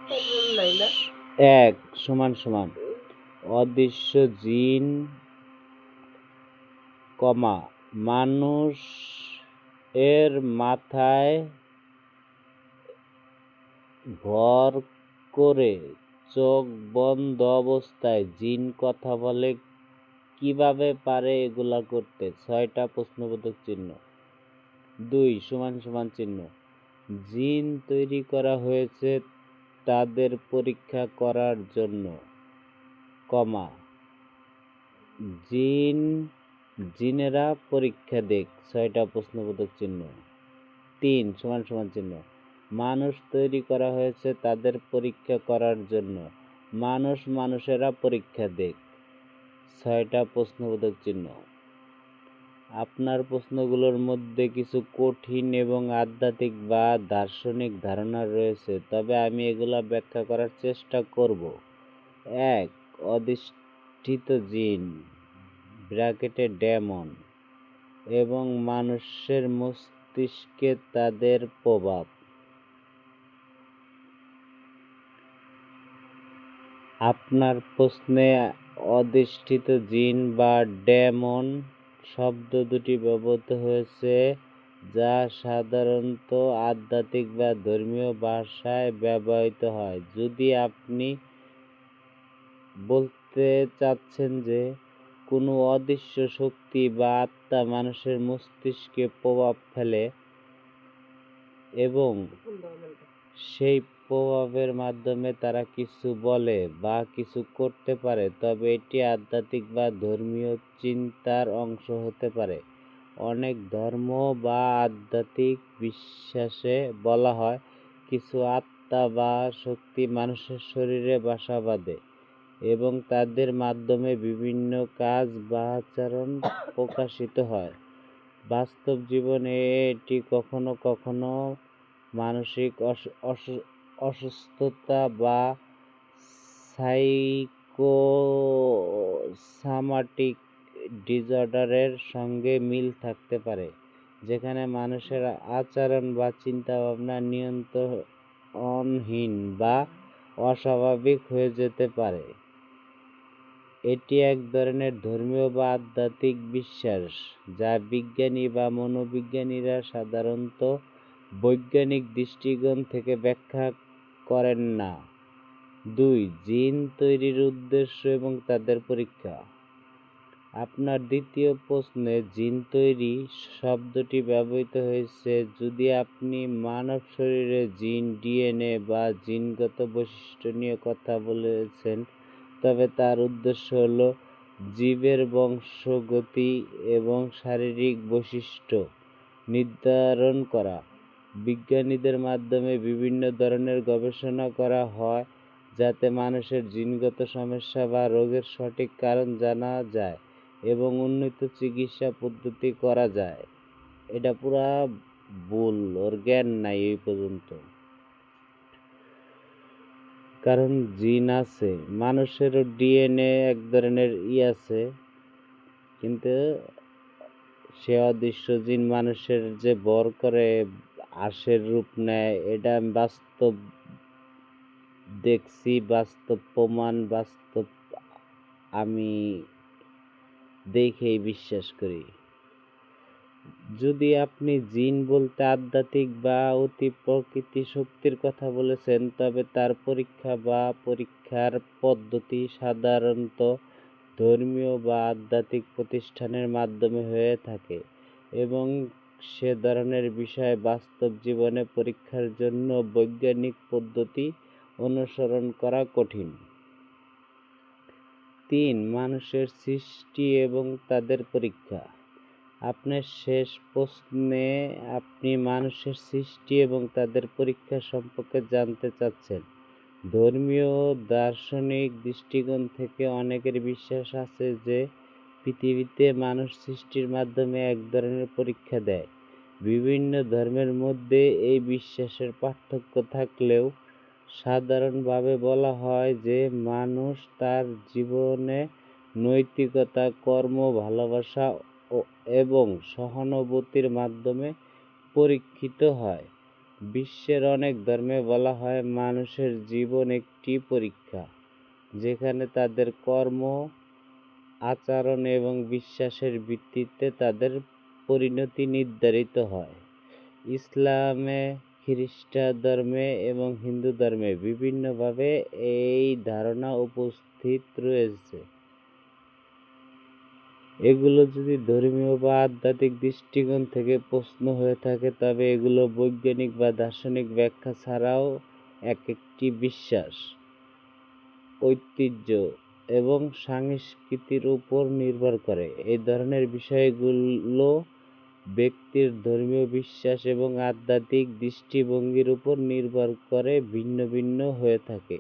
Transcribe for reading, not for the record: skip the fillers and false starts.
এক সমান সমান অদৃশ্য জিন, মানুষ এর মাথায় ভর করে চোখ বন্ধ অবস্থায় জিন কথা বলে কিভাবে পারে এগুলা করতে? 6টা প্রশ্নবোধক চিহ্ন। 2 সমান সমান চিহ্ন জিন তৈরি করা হয়েছে তাদের পরীক্ষা করার জন্য, জিনেরা পরীক্ষা দেখ। 6টা প্রশ্নবোধক চিহ্ন। 3 সমান সমান চিহ্ন মানুষ তৈরি করা হয়েছে তাদের পরীক্ষা করার জন্য, মানুষেরা পরীক্ষা দেখ। 6টা প্রশ্নবোধক চিহ্ন। আপনার প্রশ্নগুলোর মধ্যে কিছু কঠিন এবং আধ্যাত্মিক বা দার্শনিক ধারণা রয়েছে, তবে আমি এগুলা ব্যাখ্যা করার চেষ্টা করব। 1 অধিষ্ঠিত জিন ডেমন এবং মানুষের মস্তিষ্কে তাদের প্রভাব। আপনার প্রশ্নে অধিষ্ঠিত জিন বা ডেমন শব্দ দুটি ব্যবহৃত হয়েছে, যা সাধারণত আধ্যাত্মিক বা ধর্মীয় ভাষায় ব্যবহৃত হয়। যদি আপনি বলতে চাচ্ছেন যে কোনো অদৃশ্য শক্তি বা আত্মা মানুষের মস্তিষ্কে প্রভাব ফেলে এবং সেই প্রভাবের মাধ্যমে তারা কিছু বলে বা কিছু করতে পারে, তবে এটি আধ্যাত্মিক বা ধর্মীয় চিন্তার অংশ হতে পারে। অনেক ধর্ম বা আধ্যাত্মিক বিশ্বাসে বলা হয় কিছু আত্মা বা শক্তি মানুষের শরীরে বাসা বাঁধে এবং তাদের মাধ্যমে বিভিন্ন কাজ বা আচরণ প্রকাশিত হয়। বাস্তব জীবনে এটি কখনো কখনো মানসিক অসুস্থতা বা সাইকোসোমাটিক ডিসঅর্ডারের সঙ্গে মিল থাকতে পারে, যেখানে মানুষের আচরণ বা চিন্তাভাবনা নিয়ন্ত্রণহীন বা অস্বাভাবিক হয়ে যেতে পারে। এটি এক ধরনের ধর্মীয় বা আধ্যাত্মিক বিশ্বাস যা বিজ্ঞানী বা মনোবিজ্ঞানীরা সাধারণত বৈজ্ঞানিক দৃষ্টিকোণ থেকে ব্যাখ্যা করেন না। 2 জিন তৈরির উদ্দেশ্য এবং তাদের পরীক্ষা। আপনার দ্বিতীয় প্রশ্নে জিন তৈরি শব্দটি ব্যবহৃত হয়েছে যদি আপনি মানব শরীরে জিন, ডিএনএ বা জিনগত বৈশিষ্ট্য নিয়ে কথা বলেছেন, তবে তার উদ্দেশ্য হল জীবের বংশগতি এবং শারীরিক বৈশিষ্ট্য নির্ধারণ করা। বিজ্ঞানীদের মাধ্যমে বিভিন্ন ধরনের গবেষণা করা হয় যাতে মানুষের জিনগত সমস্যা বা রোগের সঠিক কারণ জানা যায় এবং উন্নত চিকিৎসা পদ্ধতি করা যায়। এটা পুরা ভুল, ওর জ্ঞান নাই এই পর্যন্ত। কারণ জিন আছে, মানুষেরও ডিএনএ এক ধরনের আছে, কিন্তু সে অদৃশ্য জিন মানুষের যে বর করে আশের রূপ নেয়, এটা আমি বাস্তব দেখছি, বাস্তব প্রমাণ, বাস্তব আমি দেখেই বিশ্বাস করি। যদি আপনি জিন বলতে আধ্যাত্মিক বা অতি প্রকৃতি শক্তির কথা বলেছেন, তবে তার পরীক্ষা বা পরীক্ষার পদ্ধতি সাধারণত ধর্মীয় বা আধ্যাত্মিক প্রতিষ্ঠানের মাধ্যমে হয়ে থাকে এবং সে ধরনের বিষয় বাস্তব জীবনে পরীক্ষার জন্য বৈজ্ঞানিক পদ্ধতি অনুসরণ করা কঠিন। 3 মানুষের সৃষ্টি এবং তাদের পরীক্ষা। আপনার শেষ প্রশ্নে আপনি মানুষের সৃষ্টি এবং তাদের পরীক্ষা সম্পর্কে জানতে চাচ্ছেন। ধর্মীয় ও দার্শনিক দৃষ্টিকোণ থেকে অনেকের বিশ্বাস আছে যে পৃথিবীতে মানুষ সৃষ্টির মাধ্যমে এক ধরনের পরীক্ষা দেয়। বিভিন্ন ধর্মের মধ্যে এই বিশ্বাসের পার্থক্য থাকলেও সাধারণভাবে বলা হয় যে মানুষ তার জীবনে নৈতিকতা, কর্ম, ভালোবাসা এবং সহানুভূতির মাধ্যমে পরীক্ষিত হয়। বিশ্বের অনেক ধর্মে বলা হয় মানুষের জীবন একটি পরীক্ষা, যেখানে তাদের কর্ম, আচরণ এবং বিশ্বাসের ভিত্তিতে তাদের পরিণতি নির্ধারিত হয়। ইসলামে, খ্রিস্টান ধর্মে এবং হিন্দু ধর্মে বিভিন্নভাবে এই ধারণা উপস্থিত রয়েছে। এগুলো যদি ধর্মীয় বা আধ্যাত্মিক দৃষ্টিকোণ থেকে প্রশ্ন হয়ে থাকে, তবে এগুলো বৈজ্ঞানিক বা দার্শনিক ব্যাখ্যা ছাড়াও একটি বিশ্বাস, ঐতিহ্য এবং সংস্কৃতির উপর নির্ভর করে। এই ধরনের বিষয়গুলো ব্যক্তির ধর্মীয় বিশ্বাস এবং আধ্যাত্মিক দৃষ্টিভঙ্গির উপর নির্ভর করে ভিন্ন ভিন্ন হয়ে থাকে।